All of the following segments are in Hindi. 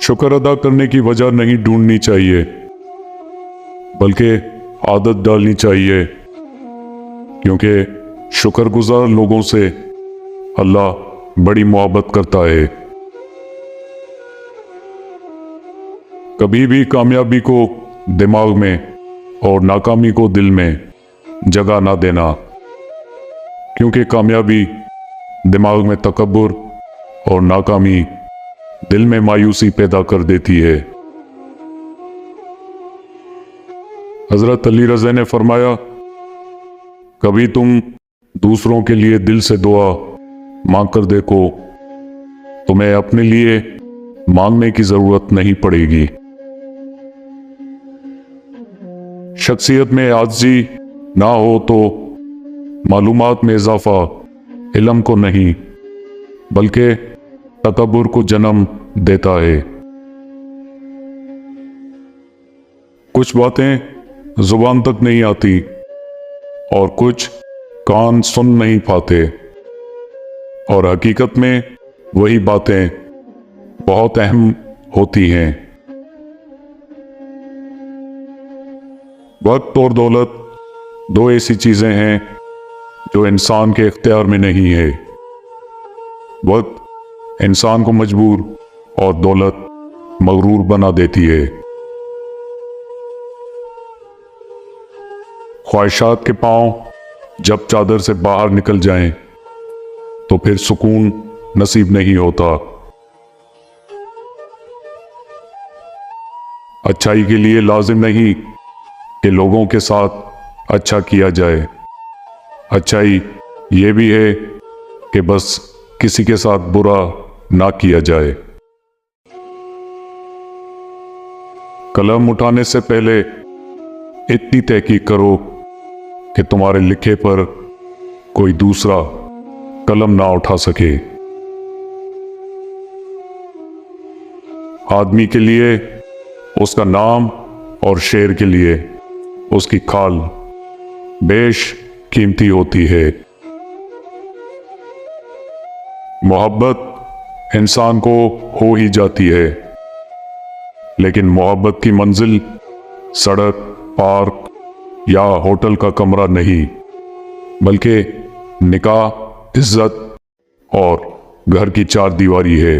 शुक्र अदा करने की वजह नहीं ढूंढनी चाहिए, बल्कि आदत डालनी चाहिए, क्योंकि शुक्रगुजार लोगों से अल्लाह बड़ी मोहब्बत करता है। कभी भी कामयाबी को दिमाग में और नाकामी को दिल में जगह ना देना, क्योंकि कामयाबी दिमाग में तकब्बुर और नाकामी दिल में मायूसी पैदा कर देती है। हजरत अली रज़ा ने फरमाया, कभी तुम दूसरों के लिए दिल से दुआ मांग कर देखो, तुम्हें अपने लिए मांगने की जरूरत नहीं पड़ेगी। शख्सियत में आजिज़ी ना हो तो मालूमात में इजाफा इल्म को नहीं बल्कि तकब्बुर को जन्म देता है। कुछ बातें जुबान तक नहीं आती और कुछ कान सुन नहीं पाते, और हकीकत में वही बातें बहुत अहम होती हैं। वक्त और दौलत दो ऐसी चीजें हैं जो इंसान के इख्तियार में नहीं है। वक्त इंसान को मजबूर और दौलत मगरूर बना देती है। ख्वाहिशात के पांव जब चादर से बाहर निकल जाएं, तो फिर सुकून नसीब नहीं होता। अच्छाई के लिए लाजिम नहीं कि लोगों के साथ अच्छा किया जाए, अच्छाई ये भी है कि बस किसी के साथ बुरा ना किया जाए। कलम उठाने से पहले इतनी तहकीक करो कि तुम्हारे लिखे पर कोई दूसरा कलम ना उठा सके। आदमी के लिए उसका नाम और शेर के लिए उसकी खाल बेश कीमती होती है। मोहब्बत इंसान को हो ही जाती है, लेकिन मोहब्बत की मंजिल सड़क, पार्क या होटल का कमरा नहीं, बल्कि निकाह, इज्जत और घर की चार दीवारी है।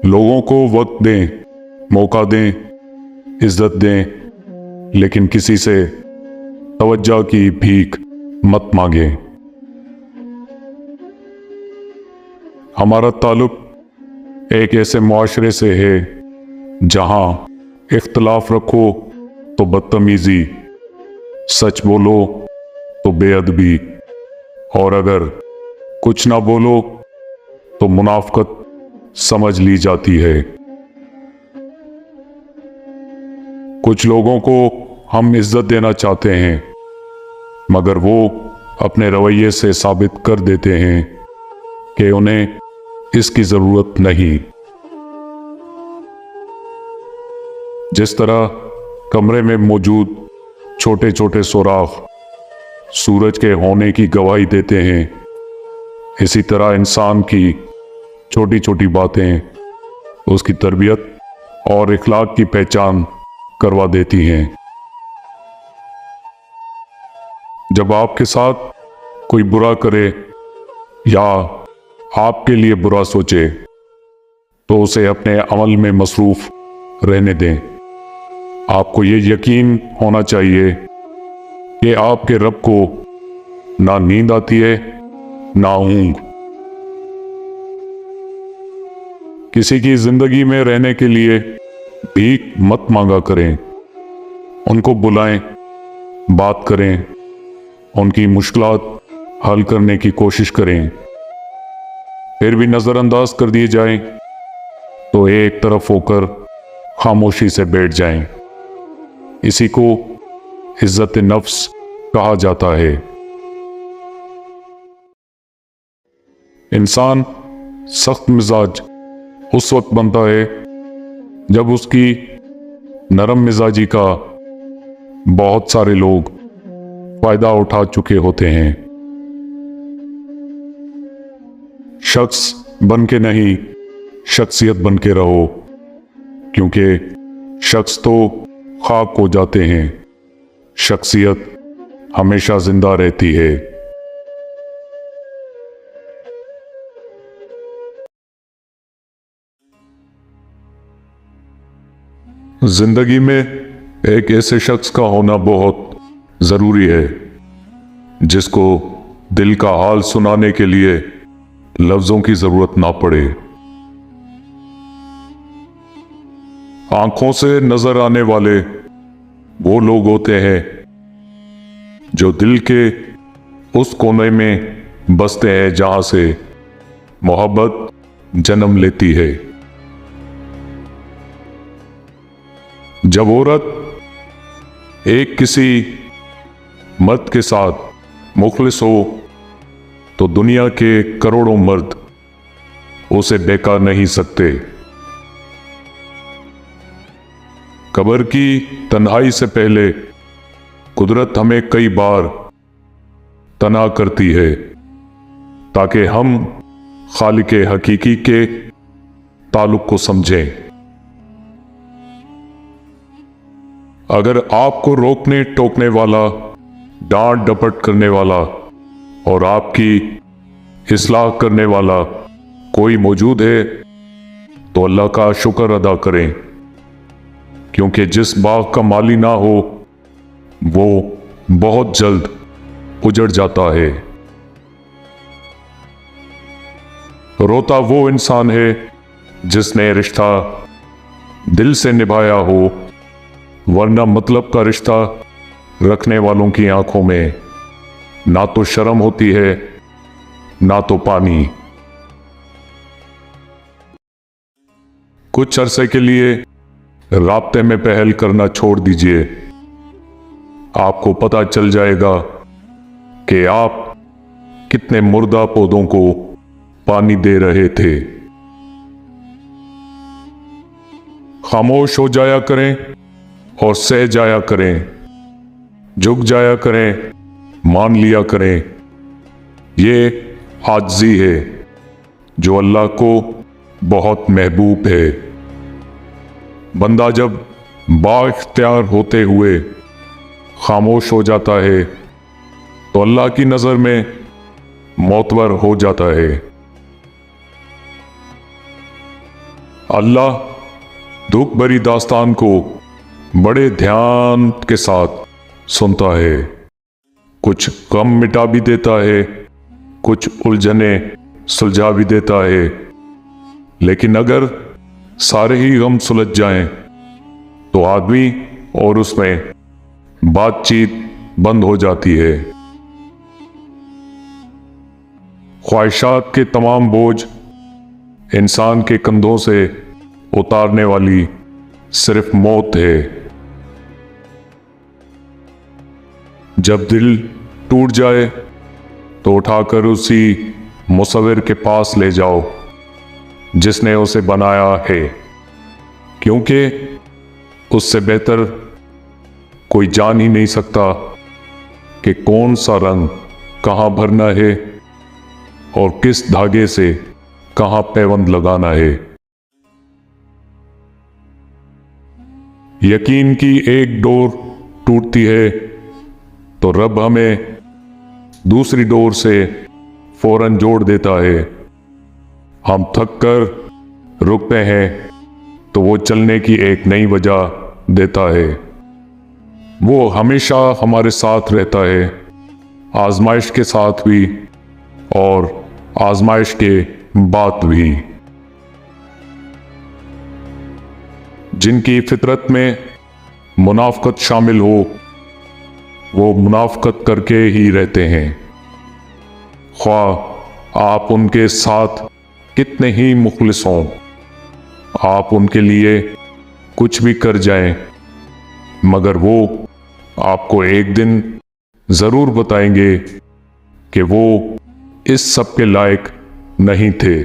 लोगों को वक्त दें, मौका दें, इज्जत दें, लेकिन किसी से तवज्जो की भीख मत मांगें। हमारा ताल्लुक एक ऐसे मुआशरे से है जहां इख्तिलाफ रखो तो बदतमीजी, सच बोलो तो बेअदबी, और अगर कुछ ना बोलो तो मुनाफकत समझ ली जाती है। कुछ लोगों को हम इज्जत देना चाहते हैं, मगर वो अपने रवैये से साबित कर देते हैं कि उन्हें इसकी जरूरत नहीं। जिस तरह कमरे में मौजूद छोटे छोटे सुराख सूरज के होने की गवाही देते हैं, इसी तरह इंसान की छोटी छोटी बातें उसकी तरबियत और इखलाक की पहचान करवा देती हैं। जब आपके साथ कोई बुरा करे या आपके लिए बुरा सोचे, तो उसे अपने अमल में मसरूफ रहने दें। आपको ये यकीन होना चाहिए कि आपके रब को ना नींद आती है ना ऊंघ। किसी की जिंदगी में रहने के लिए भीख मत मांगा करें। उनको बुलाएं, बात करें, उनकी मुश्किलात हल करने की कोशिश करें। फिर भी नजरअंदाज कर दिए जाएं तो एक तरफ होकर खामोशी से बैठ जाएं। इसी को इज्जत नफ्स कहा जाता है। इंसान सख्त मिजाज उस वक्त बनता है जब उसकी नरम मिजाजी का बहुत सारे लोग फायदा उठा चुके होते हैं। शख्स बन के नहीं, शख्सियत बन के रहो, क्योंकि शख्स तो खाक हो जाते हैं, शख्सियत हमेशा जिंदा रहती है। जिंदगी में एक ऐसे शख्स का होना बहुत जरूरी है जिसको दिल का हाल सुनाने के लिए लफ्जों की जरूरत ना पड़े। आंखों से नजर आने वाले वो लोग होते हैं जो दिल के उस कोने में बसते हैं जहां से मोहब्बत जन्म लेती है। जब औरत एक किसी मर्द के साथ मुखलिस हो तो दुनिया के करोड़ों मर्द उसे बेकार नहीं सकते। कब्र की तन्हाई से पहले कुदरत हमें कई बार तना करती है ताकि हम खालिक हकीकी के ताल्लुक को समझें। अगर आपको रोकने टोकने वाला, डांट डपट करने वाला और आपकी इस्लाह करने वाला कोई मौजूद है तो अल्लाह का शुक्र अदा करें, क्योंकि जिस बाग का माली ना हो वो बहुत जल्द उजड़ जाता है। रोता वो इंसान है जिसने रिश्ता दिल से निभाया हो, वरना मतलब का रिश्ता रखने वालों की आंखों में ना तो शर्म होती है ना तो पानी। कुछ अरसे के लिए राब्ते में पहल करना छोड़ दीजिए, आपको पता चल जाएगा कि आप कितने मुर्दा पौधों को पानी दे रहे थे। खामोश हो जाया करें और सह जाया करें, झुक जाया करें, मान लिया करें। ये आजिज़ी है जो अल्लाह को बहुत महबूब है। बंदा जब बाइख्तियार होते हुए खामोश हो जाता है तो अल्लाह की नज़र में मोतबर हो जाता है। अल्लाह दुख भरी दास्तान को बड़े ध्यान के साथ सुनता है, कुछ गम मिटा भी देता है, कुछ उलझने सुलझा भी देता है। लेकिन अगर सारे ही गम सुलझ जाएं तो आदमी और उसमें बातचीत बंद हो जाती है। ख्वाहिशात के तमाम बोझ इंसान के कंधों से उतारने वाली सिर्फ मौत है। जब दिल टूट जाए तो उठाकर उसी मुसव्विर के पास ले जाओ जिसने उसे बनाया है, क्योंकि उससे बेहतर कोई जान ही नहीं सकता कि कौन सा रंग कहाँ भरना है और किस धागे से कहाँ पैबंद लगाना है। यकीन की एक डोर टूटती है तो रब हमें दूसरी डोर से फौरन जोड़ देता है। हम थक कर रुकते हैं तो वो चलने की एक नई वजह देता है। वो हमेशा हमारे साथ रहता है, आजमाइश के साथ भी और आजमाइश के बाद भी। जिनकी फितरत में मुनाफकत शामिल हो वो मुनाफकत करके ही रहते हैं, ख्वाह आप उनके साथ कितने ही मुखलिस हों, आप उनके लिए कुछ भी कर जाएं, मगर वो आपको एक दिन जरूर बताएंगे कि वो इस सब के लायक नहीं थे।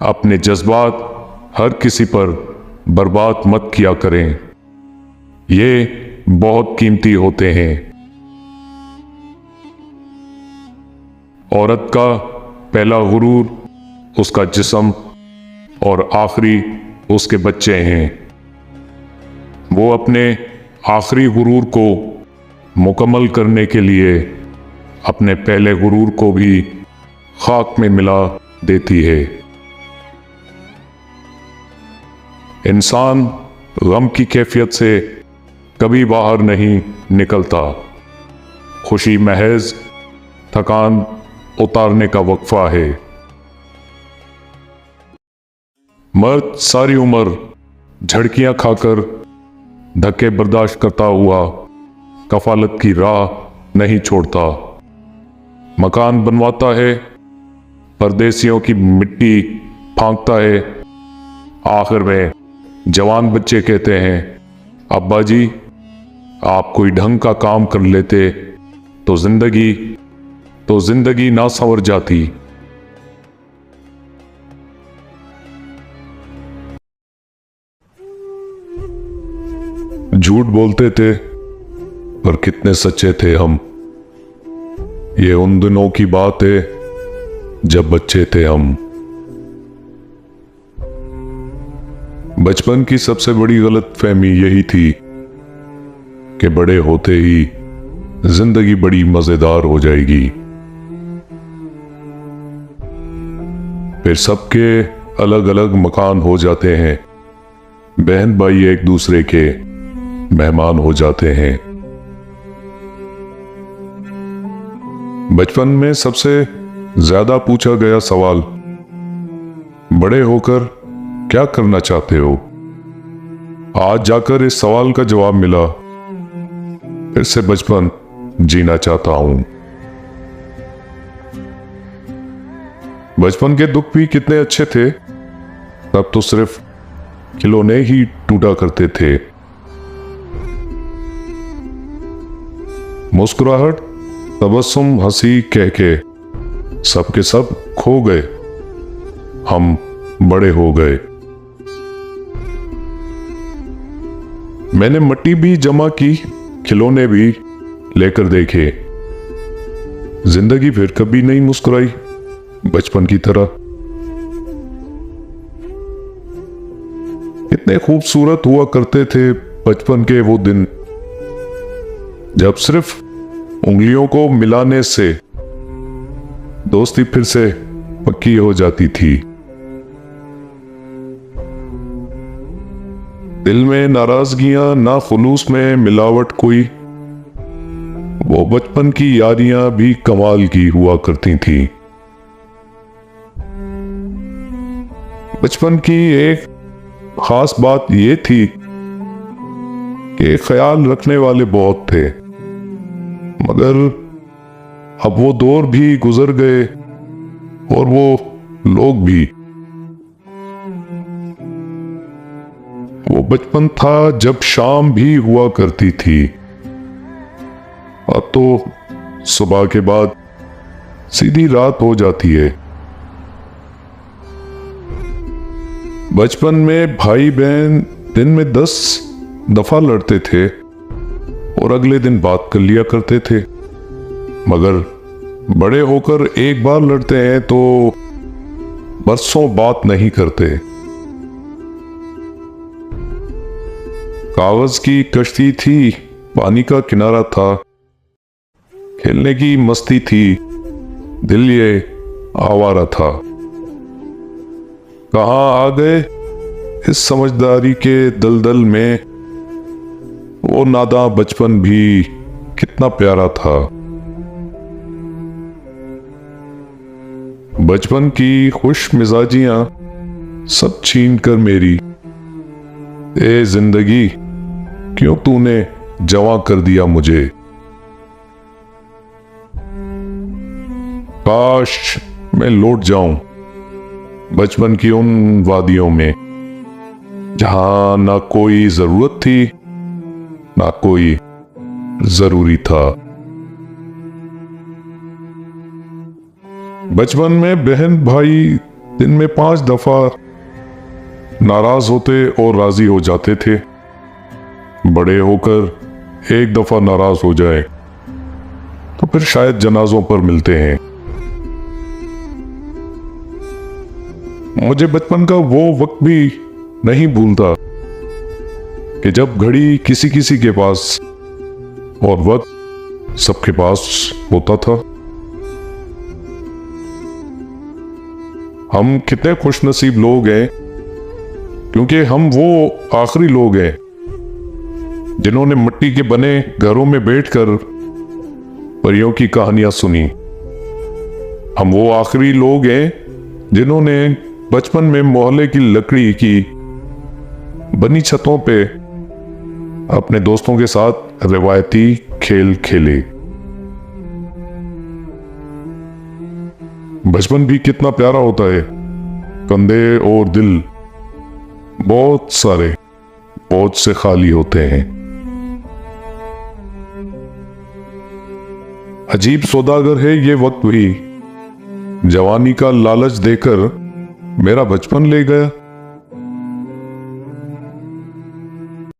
अपने जज्बात हर किसी पर बर्बाद मत किया करें, ये बहुत कीमती होते हैं। औरत का पहला गुरूर उसका जिस्म और आखिरी उसके बच्चे हैं। वो अपने आखिरी गुरूर को मुकम्मल करने के लिए अपने पहले गुरूर को भी खाक में मिला देती है। इंसान गम की कैफियत से कभी बाहर नहीं निकलता। खुशी महज थकान उतारने का वक्फा है। मर्द सारी उम्र झड़कियां खाकर धक्के बर्दाश्त करता हुआ कफालत की राह नहीं छोड़ता। मकान बनवाता है, परदेसियों की मिट्टी फांकता है। आखिर में जवान बच्चे कहते हैं, अब्बा जी आप कोई ढंग का काम कर लेते तो जिंदगी ना संवर जाती। झूठ बोलते थे पर कितने सच्चे थे हम। ये उन दिनों की बात है जब बच्चे थे हम। बचपन की सबसे बड़ी गलतफहमी यही थी कि बड़े होते ही जिंदगी बड़ी मजेदार हो जाएगी। फिर सबके अलग अलग मकान हो जाते हैं, बहन भाई एक दूसरे के मेहमान हो जाते हैं। बचपन में सबसे ज्यादा पूछा गया सवाल, बड़े होकर क्या करना चाहते हो? आज जाकर इस सवाल का जवाब मिला, फिर से बचपन जीना चाहता हूं। बचपन के दुख भी कितने अच्छे थे। तब तो सिर्फ खिलौने ही टूटा करते थे। मुस्कुराहट, तबस्सुम, हंसी कह के सबके सब खो गए। हम बड़े हो गए। मैंने मिट्टी भी जमा की, खिलौने भी लेकर देखे। जिंदगी फिर कभी नहीं मुस्कुराई बचपन की तरह। इतने खूबसूरत हुआ करते थे बचपन के वो दिन, जब सिर्फ उंगलियों को मिलाने से दोस्ती फिर से पक्की हो जाती थी। दिल में नाराजगियां, ना खुलूस में मिलावट कोई। वो बचपन की यारियां भी कमाल की हुआ करती थी। बचपन की एक खास बात ये थी कि ख्याल रखने वाले बहुत थे, मगर अब वो दौर भी गुजर गए और वो लोग भी। वो बचपन था जब शाम भी हुआ करती थी। अब तो सुबह के बाद सीधी रात हो जाती है। बचपन में भाई बहन दिन में 10 दफा लड़ते थे और अगले दिन बात कर लिया करते थे, मगर बड़े होकर एक बार लड़ते हैं तो बरसों बात नहीं करते। कागज की कश्ती थी, पानी का किनारा था, खेलने की मस्ती थी, दिल ये आवारा था। कहाँ आ गए इस समझदारी के दलदल में, वो नादां बचपन भी कितना प्यारा था। बचपन की खुश मिजाजियां सब छीन कर मेरी, ए जिंदगी क्यों तूने जवां कर दिया मुझे। काश मैं लौट जाऊं बचपन की उन वादियों में, जहां ना कोई जरूरत थी ना कोई जरूरी था। बचपन में बहन भाई दिन में 5 दफा नाराज होते और राजी हो जाते थे। बड़े होकर एक दफा नाराज हो जाए तो फिर शायद जनाजों पर मिलते हैं। मुझे बचपन का वो वक्त भी नहीं भूलता कि जब घड़ी किसी किसी के पास और वक्त सबके पास होता था। हम कितने खुशनसीब लोग हैं, क्योंकि हम वो आखिरी लोग हैं जिन्होंने मिट्टी के बने घरों में बैठकर परियों की कहानियां सुनी। हम वो आखिरी लोग हैं जिन्होंने बचपन में मोहल्ले की लकड़ी की बनी छतों पे अपने दोस्तों के साथ रिवायती खेल खेले। बचपन भी कितना प्यारा होता है। कंधे और दिल बहुत सारे बहुत से खाली होते हैं। अजीब सौदागर है ये वक्त भी, जवानी का लालच देकर मेरा बचपन ले गया।